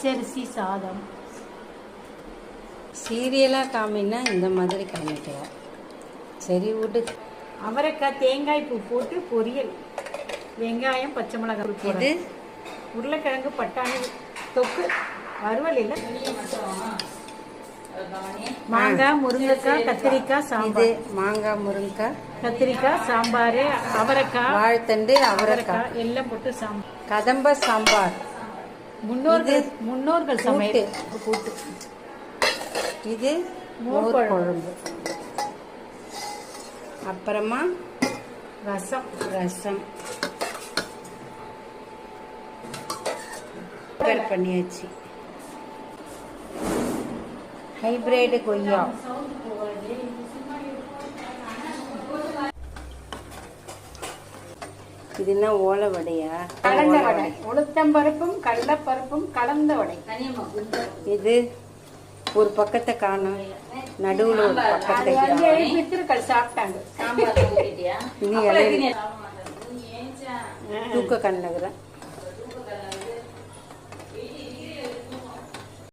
பச்சரிசி சாதம். சீரியலாக காமின்னா இந்த மாதிரி காமிக்கலாம். சரி விடு. அவரைக்காய் தேங்காய் பூ போட்டு பொரியல், வெங்காயம் பச்சை மிளகாய் போட்டு, உருளைக்கிழங்கு பட்டாணி தொக்கு, வறுவல் இல்லை, மாங்காய் முருங்கைக்காய் கத்திரிக்காய் சாம்பார். மாங்காய் முருங்கைக்காய் கத்திரிக்காய் சாம்பார், அவரைக்காய் வாழைத்தண்டு அவரைக்காய் எல்லாம் போட்டு சாம்பார். கதம்ப சாம்பார். முன்னோர்கள் சமையல் கூட்டு. இது மோர் குழம்பு. அப்புறமா ரசம் பண்ணியாச்சு. ஹைபிரிட் கொய்யா. இது என்ன ஓலை வடையா? கலந்த வடை. உளுத்தம்பருப்பும் கடலைப்பருப்பும் கலந்த வடை. இது ஒரு பக்கத்தை காணும், நடுவுல ஒரு பக்கத்தை சாப்பிட்டாங்க. தூக்க கண்ணகுறேன்.